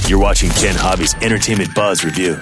You're watching Jen Hobby's Entertainment Buzz Review.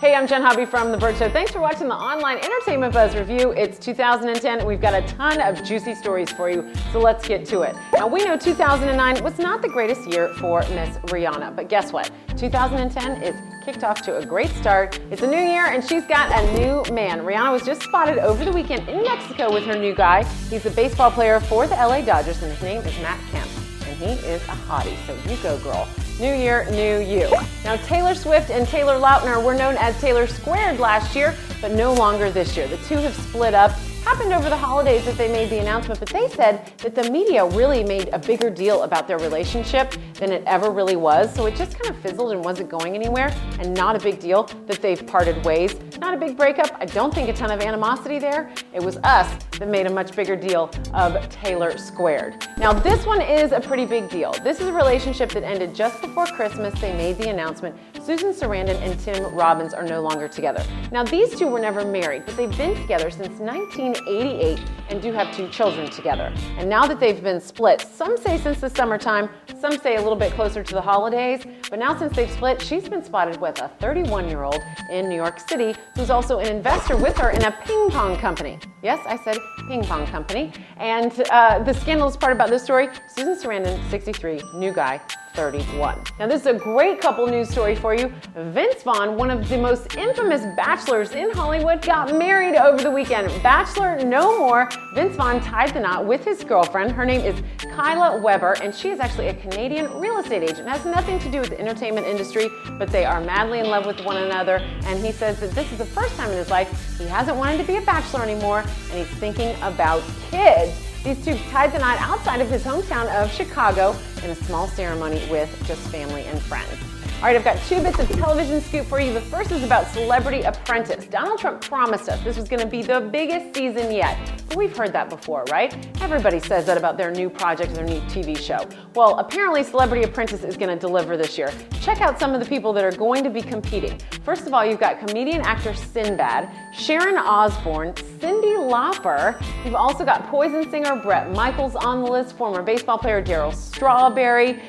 Hey, I'm Jen Hobby from The Burt Show. Thanks for watching the online Entertainment Buzz Review. It's 2010 and we've got a ton of juicy stories for you, so let's get to it. Now, we know 2009 was not the greatest year for Miss Rihanna, but guess what? 2010 is kicked off to a great start. It's a new year and she's got a new man. Rihanna was just spotted over the weekend in Mexico with her new guy. He's a baseball player for the LA Dodgers and his name is Matt Kemp. And he is a hottie, so you go, girl. New year, new you. Now, Taylor Swift and Taylor Lautner were known as Taylor Squared last year, but no longer this year. The two have split up. Happened over the holidays that they made the announcement, but they said that the media really made a bigger deal about their relationship than it ever really was. So it just kind of fizzled and wasn't going anywhere, and not a big deal that they've parted ways. Not a big breakup. I don't think a ton of animosity there. It was us that made a much bigger deal of Taylor Squared. Now, this one is a pretty big deal. This is a relationship that ended just before Christmas. They made the announcement. Susan Sarandon and Tim Robbins are no longer together. Now, these two were never married, but they've been together since 1988 and do have 2 children together. And now that they've been split, some say since the summertime, some say a little bit closer to the holidays, but now since they've split, she's been spotted with a 31-year-old in New York City who's also an investor with her in a ping pong company. Yes, I said ping pong company. And the scandalous part about this story, Susan Sarandon, 63, new guy, 31. Now, this is a great couple news story for you. Vince Vaughn, one of the most infamous bachelors in Hollywood, got married over the weekend. Bachelor no more. Vince Vaughn tied the knot with his girlfriend. Her name is Kyla Weber, and she is actually a Canadian real estate agent. It has nothing to do with the entertainment industry, but they are madly in love with one another. And he says that this is the first time in his life he hasn't wanted to be a bachelor anymore, and he's thinking about kids. These two tied the knot outside of his hometown of Chicago in a small ceremony with just family and friends. All right, I've got 2 bits of television scoop for you. The first is about Celebrity Apprentice. Donald Trump promised us this was going to be the biggest season yet. But we've heard that before, right? Everybody says that about their new project, their new TV show. Well, apparently Celebrity Apprentice is going to deliver this year. Check out some of the people that are going to be competing. First of all, you've got comedian actor Sinbad, Sharon Osbourne, Cyndi Lauper. You've also got Poison singer Bret Michaels on the list, former baseball player Darryl Strawberry,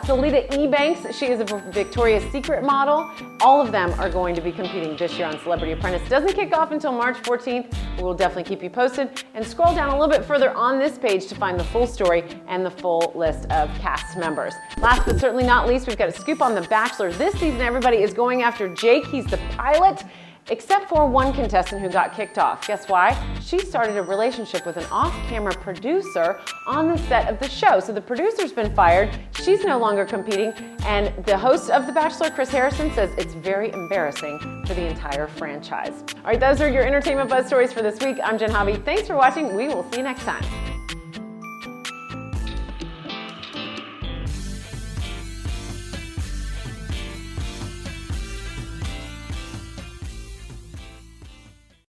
Salida Ebanks. She is a Victoria's Secret model. All of them are going to be competing this year on Celebrity Apprentice. Doesn't kick off until March 14th. We'll definitely keep you posted. And scroll down a little bit further on this page to find the full story and the full list of cast members. Last but certainly not least, we've got a scoop on The Bachelor. This season, everybody is going after Jake. He's the pilot, except for one contestant who got kicked off. Guess why? She started a relationship with an off-camera producer on the set of the show. So the producer's been fired, she's no longer competing, and the host of The Bachelor, Chris Harrison, says it's very embarrassing for the entire franchise. All right, those are your Entertainment Buzz stories for this week. I'm Jen Hobby. Thanks for watching. We will see you next time.